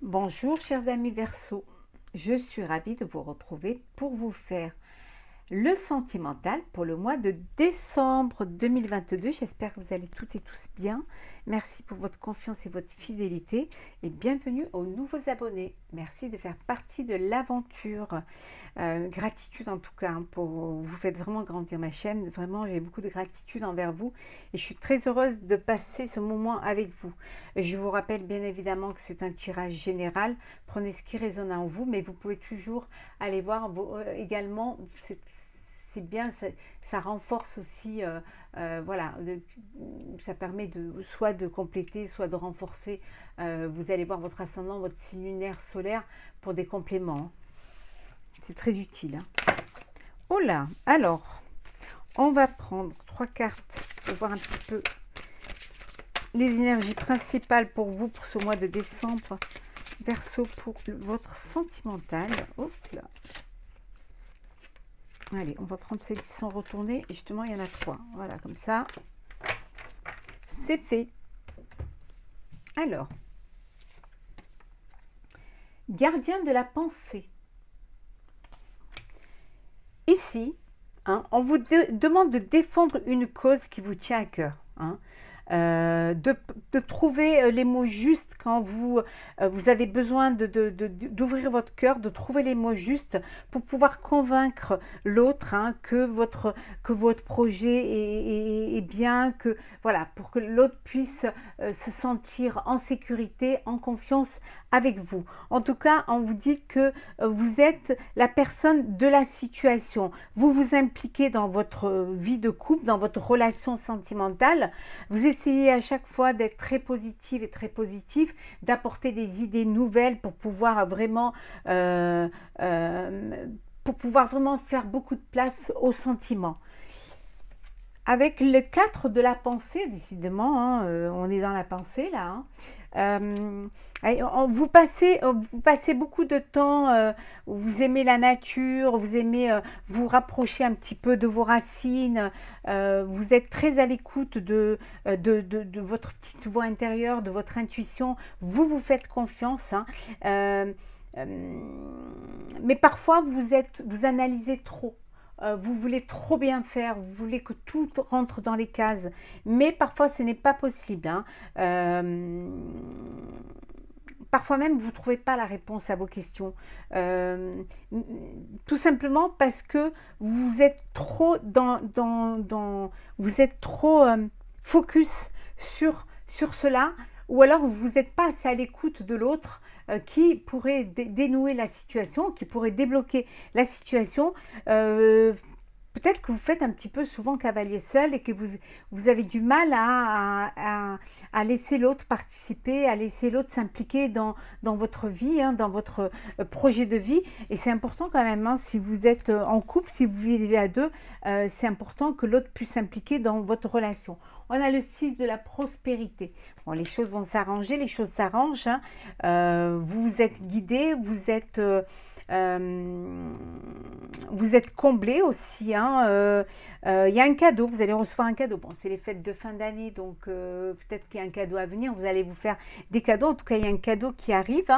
Bonjour chers amis Verseau, je suis ravie de vous retrouver pour vous faire le sentimental pour le mois de décembre 2022. J'espère que vous allez toutes et tous bien. Merci pour votre confiance et votre fidélité et bienvenue aux nouveaux abonnés. Merci de faire partie de l'aventure. Gratitude en tout cas, vous faites vraiment grandir ma chaîne. Vraiment, j'ai beaucoup de gratitude envers vous et je suis très heureuse de passer ce moment avec vous. Je vous rappelle bien évidemment que c'est un tirage général. Prenez ce qui résonne en vous, mais vous pouvez toujours aller voir également. C'est bien, ça renforce aussi, voilà, ça permet soit de compléter, soit de renforcer. Vous allez voir votre ascendant, votre signe lunaire solaire pour des compléments. C'est très utile. Oh là, alors, on va prendre 3 cartes pour voir un petit peu les énergies principales pour vous pour ce mois de décembre. Verseau pour votre sentimental. Hop là. Allez, on va prendre celles qui sont retournées. Et justement, il y en a 3. Voilà, comme ça. C'est fait. Alors. Gardien de la pensée. Ici, on vous demande de défendre une cause qui vous tient à cœur. De trouver les mots justes quand vous avez besoin d'ouvrir votre cœur, de trouver les mots justes pour pouvoir convaincre l'autre que votre projet est bien, voilà, pour que l'autre puisse se sentir en sécurité, en confiance avec vous. En tout cas, on vous dit que vous êtes la personne de la situation. Vous vous impliquez dans votre vie de couple, dans votre relation sentimentale. Vous essayez à chaque fois d'être très positive et très positif, d'apporter des idées nouvelles pour pouvoir vraiment faire beaucoup de place aux sentiments. Avec le 4 de la pensée, décidément, on est dans la pensée là. Vous passez beaucoup de temps, vous aimez la nature, vous aimez vous rapprocher un petit peu de vos racines, vous êtes très à l'écoute de votre petite voix intérieure, de votre intuition, vous vous faites confiance. Mais parfois, vous analysez trop. Vous voulez trop bien faire, vous voulez que tout rentre dans les cases, mais parfois ce n'est pas possible. Parfois même, vous ne trouvez pas la réponse à vos questions. Tout simplement parce que vous êtes trop vous êtes trop focus sur cela, ou alors vous n'êtes pas assez à l'écoute de l'autre qui pourrait dénouer la situation, qui pourrait débloquer la situation. Peut-être que vous faites un petit peu souvent cavalier seul et que vous avez du mal à laisser l'autre participer, à laisser l'autre s'impliquer dans votre vie, dans votre projet de vie. Et c'est important quand même, si vous êtes en couple, si vous vivez à deux, c'est important que l'autre puisse s'impliquer dans votre relation. On a le 6 de la prospérité. Bon, les choses vont s'arranger, les choses s'arrangent. Vous êtes guidé, vous êtes comblé aussi. Il y a un cadeau, vous allez recevoir un cadeau. Bon, c'est les fêtes de fin d'année, donc peut-être qu'il y a un cadeau à venir. Vous allez vous faire des cadeaux. En tout cas, il y a un cadeau qui arrive.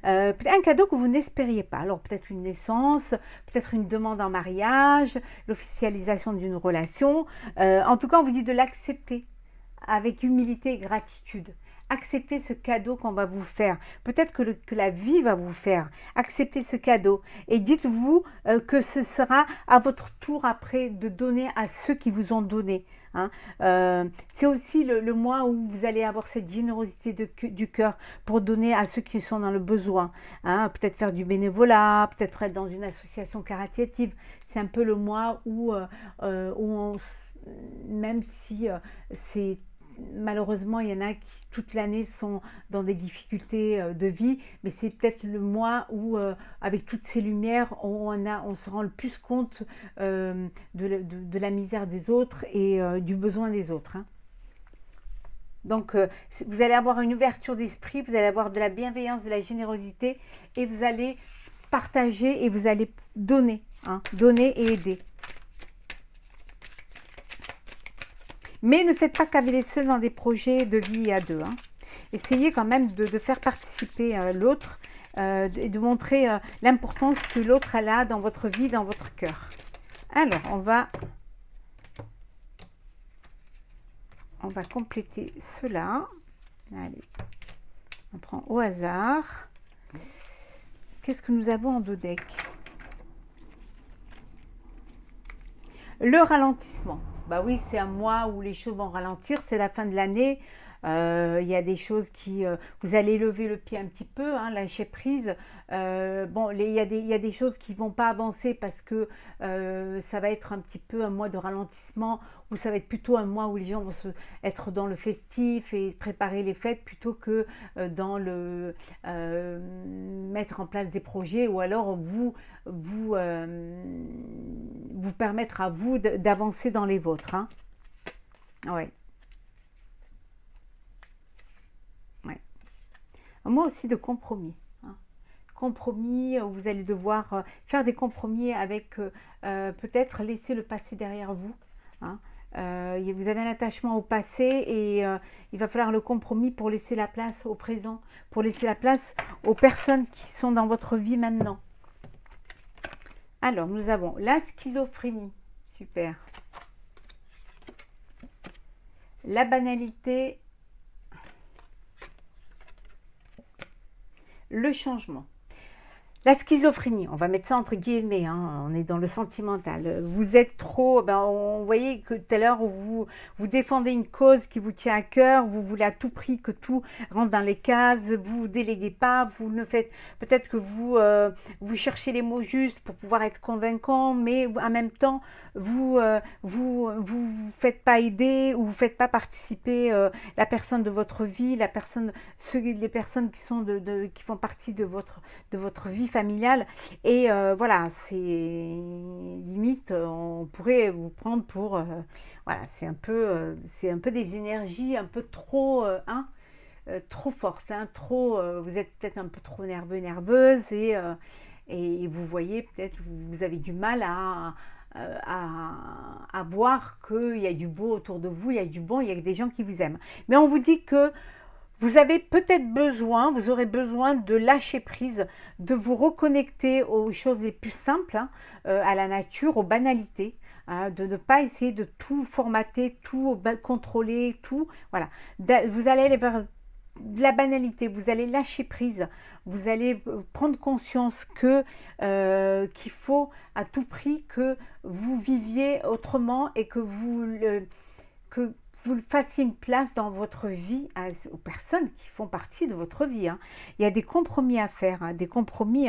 Peut-être un cadeau que vous n'espériez pas. Alors, peut-être une naissance, peut-être une demande en mariage, l'officialisation d'une relation. En tout cas, on vous dit de l'accepter avec humilité et gratitude. Acceptez ce cadeau qu'on va vous faire. Peut-être que la vie va vous faire. Acceptez ce cadeau. Et dites-vous que ce sera à votre tour après de donner à ceux qui vous ont donné. C'est aussi le mois où vous allez avoir cette générosité du cœur pour donner à ceux qui sont dans le besoin. Peut-être faire du bénévolat, peut-être être dans une association caritative. C'est un peu le mois où même si c'est malheureusement, il y en a qui toute l'année sont dans des difficultés de vie, mais c'est peut-être le mois où, avec toutes ces lumières, on se rend le plus compte de la misère des autres et du besoin des autres. Donc, vous allez avoir une ouverture d'esprit, vous allez avoir de la bienveillance, de la générosité, et vous allez partager et vous allez donner, donner et aider. Mais ne faites pas cavaler seul dans des projets de vie à deux. essayez quand même de faire participer l'autre et de montrer l'importance que l'autre a dans votre vie, dans votre cœur. Alors, on va compléter cela. Allez, on prend au hasard. Qu'est-ce que nous avons en dos deck? Le ralentissement. Bah oui, c'est un mois où les choses vont ralentir, c'est la fin de l'année. Il y a des choses qui... vous allez lever le pied un petit peu, hein, lâcher prise. Bon, il y a des choses qui ne vont pas avancer parce que ça va être un petit peu un mois de ralentissement, ou ça va être plutôt un mois où les gens vont être dans le festif et préparer les fêtes plutôt que dans le mettre en place des projets, ou alors vous permettre à vous d'avancer dans les vôtres. Hein. Ouais. Moi aussi de compromis. Hein. Compromis, vous allez devoir faire des compromis avec peut-être laisser le passé derrière vous. Hein. Vous avez un attachement au passé et il va falloir le compromis pour laisser la place au présent, pour laisser la place aux personnes qui sont dans votre vie maintenant. Alors, nous avons la schizophrénie. Super. La banalité. Le changement. La schizophrénie, on va mettre ça entre guillemets, hein, on est dans le sentimental. Vous êtes trop, on voyait que tout à l'heure vous défendez une cause qui vous tient à cœur, vous voulez à tout prix que tout rentre dans les cases, vous déléguez pas, vous ne faites, peut-être que vous cherchez les mots justes pour pouvoir être convaincant, mais en même temps vous faites pas aider ou vous faites pas participer la personne de votre vie, les personnes qui sont qui font partie de votre vie familiale, et voilà, c'est limite on pourrait vous prendre pour voilà, c'est un peu des énergies un peu trop trop fortes, hein, trop vous êtes peut-être un peu trop nerveuse, et vous voyez peut-être vous avez du mal à voir qu'il y a du beau autour de vous, il y a du bon, il y a des gens qui vous aiment, mais on vous dit que vous avez peut-être besoin, vous aurez besoin de lâcher prise, de vous reconnecter aux choses les plus simples, hein, à la nature, aux banalités, hein, de ne pas essayer de tout formater, tout contrôler, tout. Voilà. Vous allez aller vers de la banalité, vous allez lâcher prise, vous allez prendre conscience qu'il faut à tout prix que vous viviez autrement et que vous fassiez une place dans votre vie aux personnes qui font partie de votre vie. Hein. Il y a des compromis à faire, hein, des compromis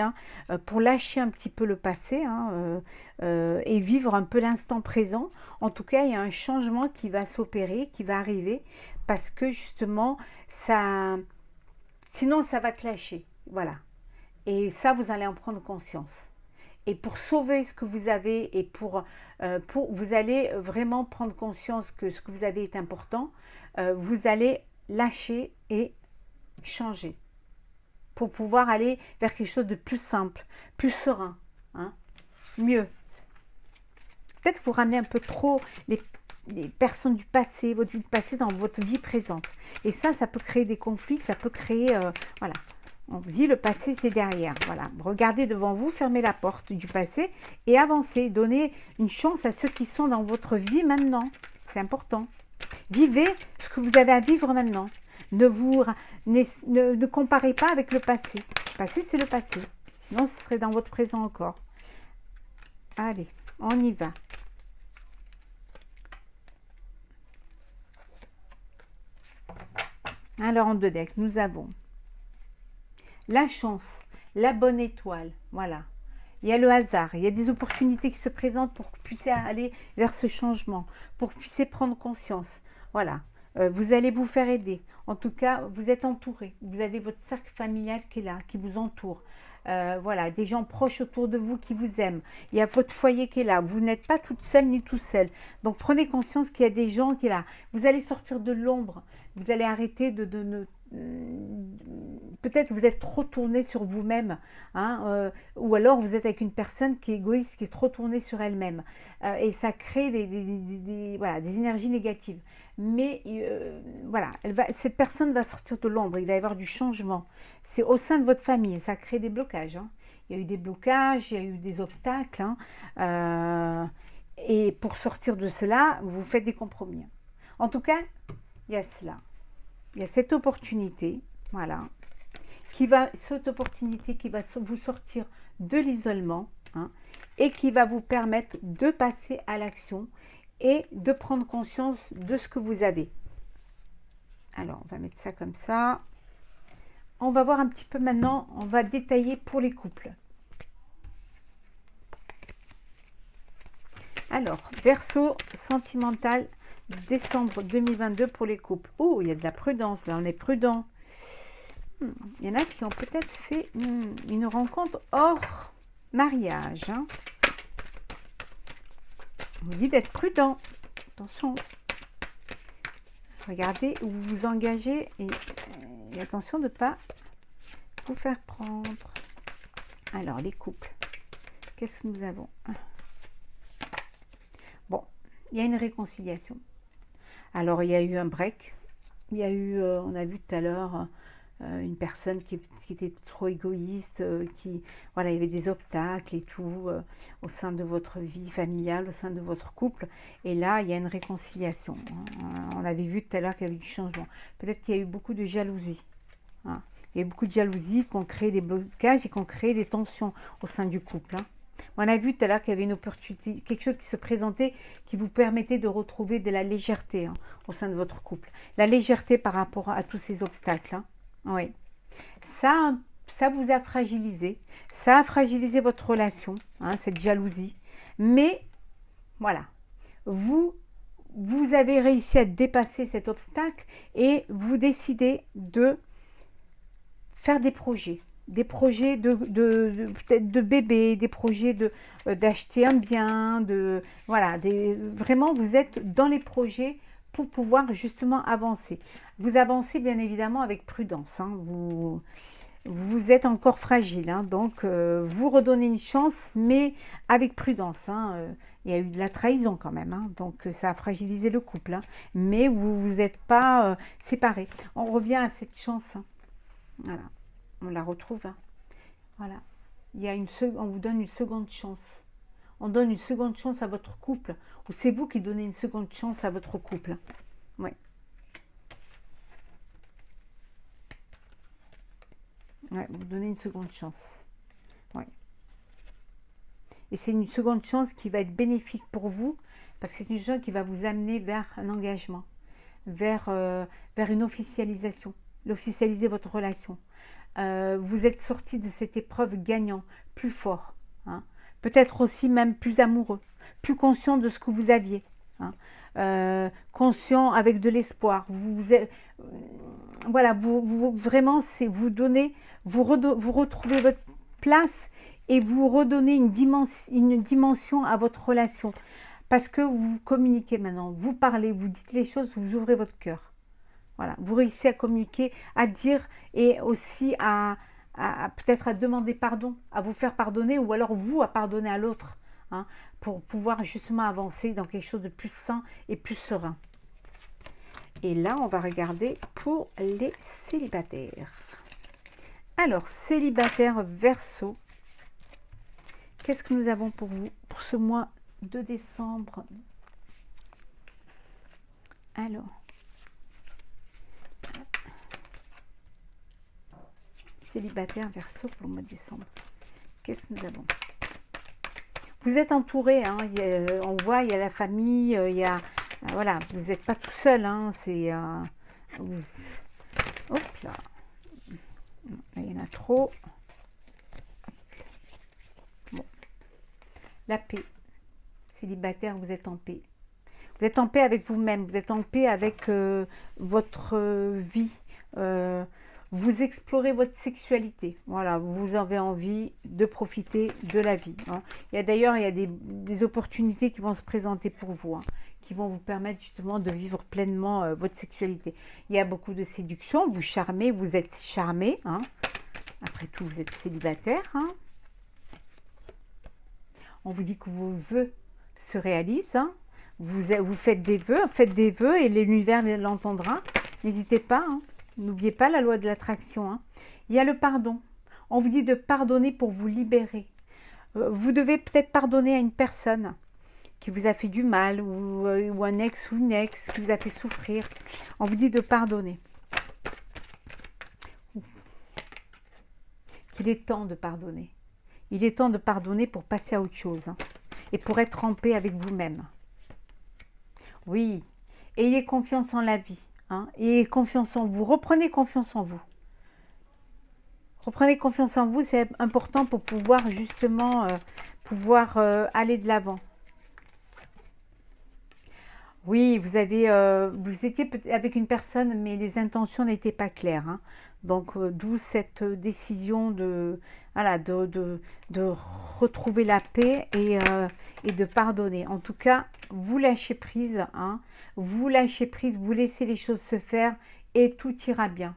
pour lâcher un petit peu le passé, hein, et vivre un peu l'instant présent. En tout cas, il y a un changement qui va s'opérer, qui va arriver, parce que justement, sinon ça va clasher. Voilà. Et ça, vous allez en prendre conscience. Et pour sauver ce que vous avez et vous allez vraiment prendre conscience que ce que vous avez est important, vous allez lâcher et changer pour pouvoir aller vers quelque chose de plus simple, plus serein, hein, mieux. Peut-être vous ramenez un peu trop les personnes du passé, votre vie du passé dans votre vie présente. Et ça peut créer des conflits, ça peut créer... voilà. On vous dit le passé c'est derrière, voilà. Regardez devant vous, fermez la porte du passé et avancez. Donnez une chance à ceux qui sont dans votre vie maintenant. C'est important. Vivez ce que vous avez à vivre maintenant. Ne comparez pas avec le passé. Le passé c'est le passé. Sinon ce serait dans votre présent encore. Allez, on y va. Alors en deux decks, nous avons la chance, la bonne étoile, voilà. Il y a le hasard, il y a des opportunités qui se présentent pour que vous puissiez aller vers ce changement, pour que vous puissiez prendre conscience. Voilà, vous allez vous faire aider. En tout cas, vous êtes entouré. Vous avez votre cercle familial qui est là, qui vous entoure. Voilà, des gens proches autour de vous qui vous aiment. Il y a votre foyer qui est là. Vous n'êtes pas toute seule ni tout seul. Donc, prenez conscience qu'il y a des gens qui sont là. Vous allez sortir de l'ombre. Vous allez arrêter peut-être vous êtes trop tourné sur vous-même, hein, ou alors vous êtes avec une personne qui est égoïste, qui est trop tournée sur elle-même, et ça crée voilà, des énergies négatives. Mais voilà, cette personne va sortir de l'ombre, il va y avoir du changement. C'est au sein de votre famille, ça crée des blocages, hein. Il y a eu des blocages, il y a eu des obstacles, hein, et pour sortir de cela, vous faites des compromis. En tout cas, il y a cela. Il y a cette opportunité, voilà, cette opportunité qui va vous sortir de l'isolement, hein, et qui va vous permettre de passer à l'action et de prendre conscience de ce que vous avez. Alors, on va mettre ça comme ça. On va voir un petit peu maintenant, on va détailler pour les couples. Alors, Verseau sentimental, décembre 2022 pour les couples. Oh, il y a de la prudence, là, on est prudent. Il y en a qui ont peut-être fait une rencontre hors mariage, hein. On vous dit d'être prudent. Attention. Regardez où vous vous engagez et attention de ne pas vous faire prendre. Alors, les couples. Qu'est-ce que nous avons? Bon, il y a une réconciliation. Alors, il y a eu un break. Il y a eu, on a vu tout à l'heure, une personne qui était trop égoïste, voilà, il y avait des obstacles et tout au sein de votre vie familiale, au sein de votre couple. Et là, il y a une réconciliation. On avait vu tout à l'heure qu'il y avait du changement. Peut-être qu'il y a eu beaucoup de jalousie, hein. Il y a eu beaucoup de jalousie qui ont créé des blocages et qui ont créé des tensions au sein du couple, hein. On a vu tout à l'heure qu'il y avait une opportunité, quelque chose qui se présentait, qui vous permettait de retrouver de la légèreté, hein, au sein de votre couple. La légèreté par rapport à tous ces obstacles, hein. Oui. Ça vous a fragilisé. Ça a fragilisé votre relation, hein, cette jalousie. Mais, voilà. Vous avez réussi à dépasser cet obstacle et vous décidez de faire des projets. Des projets peut-être de bébé, des projets d'acheter un bien, voilà, vraiment vous êtes dans les projets pour pouvoir justement avancer. Vous avancez bien évidemment avec prudence, hein. Vous êtes encore fragile, hein, donc vous redonnez une chance, mais avec prudence, hein. Il y a eu de la trahison quand même, hein, donc ça a fragilisé le couple, hein, mais vous n'êtes pas séparés. On revient à cette chance, hein. Voilà. On la retrouve, hein. Voilà. On vous donne une seconde chance. On donne une seconde chance à votre couple. Ou c'est vous qui donnez une seconde chance à votre couple. Oui. Ouais, vous donnez une seconde chance. Oui. Et c'est une seconde chance qui va être bénéfique pour vous, parce que c'est une chose qui va vous amener vers un engagement, vers une officialisation, l'officialiser votre relation. Vous êtes sorti de cette épreuve gagnant, plus fort, hein. Peut-être aussi même plus amoureux, plus conscient de ce que vous aviez, hein. Conscient avec de l'espoir. Voilà, vraiment, c'est vous donner, vous retrouvez votre place et vous redonnez une dimension à votre relation. Parce que vous communiquez maintenant, vous parlez, vous dites les choses, vous ouvrez votre cœur. Voilà, vous réussissez à communiquer, à dire et aussi à peut-être à demander pardon, à vous faire pardonner ou alors vous à pardonner à l'autre, hein, pour pouvoir justement avancer dans quelque chose de plus sain et plus serein. Et là, on va regarder pour les célibataires. Alors, célibataire Verseau, qu'est-ce que nous avons pour vous pour ce mois de décembre? Alors, célibataire Verseau pour le mois de décembre. Qu'est-ce que nous avons? Vous êtes entouré, hein, on voit, il y a la famille, il y a... Voilà, vous n'êtes pas tout seul, hein, c'est... Hop là. Il y en a trop. Bon. La paix. Célibataire, vous êtes en paix. Vous êtes en paix avec vous-même, vous êtes en paix avec votre vie. Vous explorez votre sexualité. Voilà, vous avez envie de profiter de la vie, hein. D'ailleurs, il y a des opportunités qui vont se présenter pour vous, hein, qui vont vous permettre justement de vivre pleinement votre sexualité. Il y a beaucoup de séduction, vous charmez, vous êtes charmé, hein. Après tout, vous êtes célibataire, hein. On vous dit que vos vœux se réalisent, hein. Vous faites des vœux et l'univers l'entendra. N'hésitez pas, hein. N'oubliez pas la loi de l'attraction, hein. Il y a le pardon. On vous dit de pardonner pour vous libérer. Vous devez peut-être pardonner à une personne qui vous a fait du mal ou un ex ou une ex qui vous a fait souffrir. On vous dit de pardonner. Il est temps de pardonner. Il est temps de pardonner pour passer à autre chose, hein, et pour être en paix avec vous-même. Oui, ayez confiance en la vie, hein, ayez confiance en vous. Reprenez confiance en vous. Reprenez confiance en vous, c'est important pour pouvoir justement aller de l'avant. Oui, vous étiez avec une personne, mais les intentions n'étaient pas claires, hein. Donc, d'où cette décision voilà, de retrouver la paix et de pardonner. En tout cas, vous lâchez prise, hein. Vous lâchez prise, vous laissez les choses se faire et tout ira bien.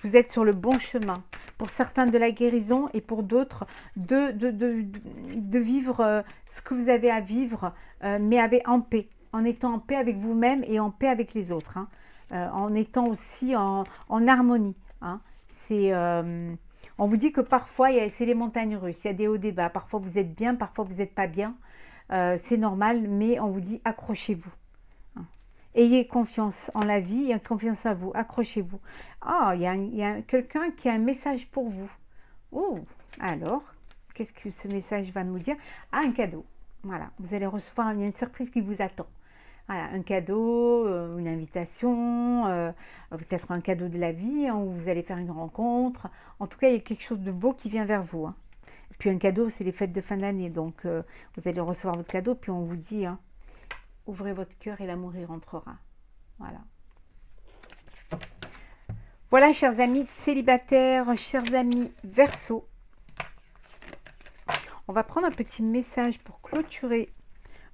Vous êtes sur le bon chemin. Pour certains de la guérison et pour d'autres de vivre ce que vous avez à vivre, mais en paix. En étant en paix avec vous-même et en paix avec les autres, hein. En étant aussi en harmonie, hein. On vous dit que parfois, c'est les montagnes russes, il y a des hauts, des bas. Parfois, vous êtes bien, parfois, vous n'êtes pas bien. C'est normal, mais on vous dit accrochez-vous, hein. Ayez confiance en la vie et confiance en vous. Accrochez-vous. Ah, il y a quelqu'un qui a un message pour vous. Oh, alors, qu'est-ce que ce message va nous dire? Ah, un cadeau. Voilà, vous allez recevoir une surprise qui vous attend. Voilà, un cadeau, une invitation, peut-être un cadeau de la vie, hein, où vous allez faire une rencontre. En tout cas, il y a quelque chose de beau qui vient vers vous, hein. Et puis un cadeau, c'est les fêtes de fin d'année. Donc, vous allez recevoir votre cadeau, puis on vous dit, hein, ouvrez votre cœur et l'amour y rentrera. Voilà. Voilà, chers amis célibataires, chers amis Verseau. On va prendre un petit message pour clôturer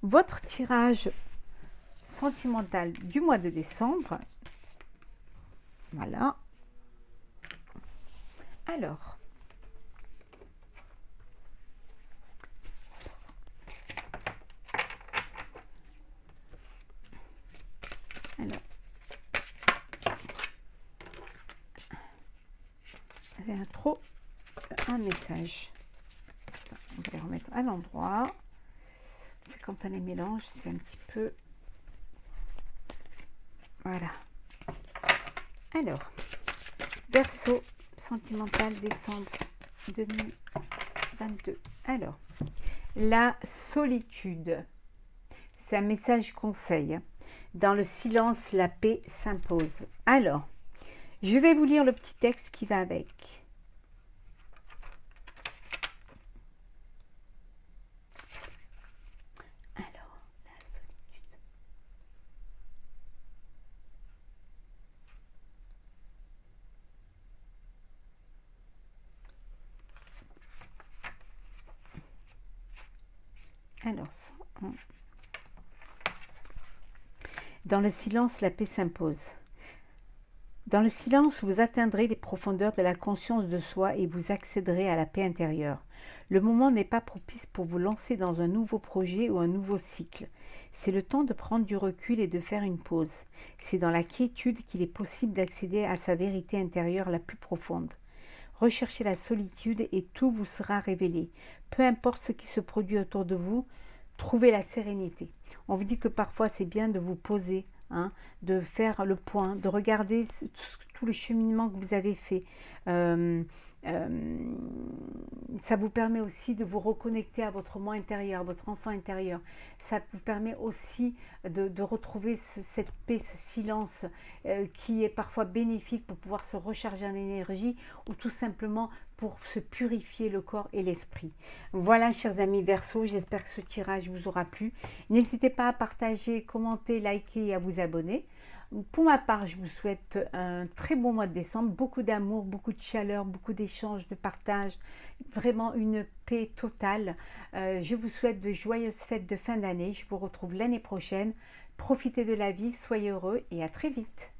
votre tirage sentimental du mois de décembre. Voilà. Alors, j'ai un message. On va les remettre à l'endroit. Quand on les mélange, c'est un petit peu... Voilà. Alors, Verseau, sentimental, décembre 2022. Alors, la solitude. C'est un message conseil. Dans le silence, la paix s'impose. Alors, je vais vous lire le petit texte qui va avec. Alors, dans le silence, la paix s'impose. Dans le silence, vous atteindrez les profondeurs de la conscience de soi et vous accéderez à la paix intérieure. Le moment n'est pas propice pour vous lancer dans un nouveau projet ou un nouveau cycle. C'est le temps de prendre du recul et de faire une pause. C'est dans la quiétude qu'il est possible d'accéder à sa vérité intérieure la plus profonde. Recherchez la solitude et tout vous sera révélé. Peu importe ce qui se produit autour de vous, trouvez la sérénité. On vous dit que parfois c'est bien de vous poser, hein, de faire le point, de regarder tout le cheminement que vous avez fait. Ça vous permet aussi de vous reconnecter à votre moi intérieur, à votre enfant intérieur. Ça vous permet aussi de retrouver cette paix, ce silence qui est parfois bénéfique pour pouvoir se recharger en énergie ou tout simplement pour se purifier le corps et l'esprit. Voilà, chers amis Verseau, j'espère que ce tirage vous aura plu. N'hésitez pas à partager, commenter, liker et à vous abonner. Pour ma part, je vous souhaite un très bon mois de décembre, beaucoup d'amour, beaucoup de chaleur, beaucoup d'échanges, de partage, vraiment une paix totale. Je vous souhaite de joyeuses fêtes de fin d'année. Je vous retrouve l'année prochaine. Profitez de la vie, soyez heureux et à très vite.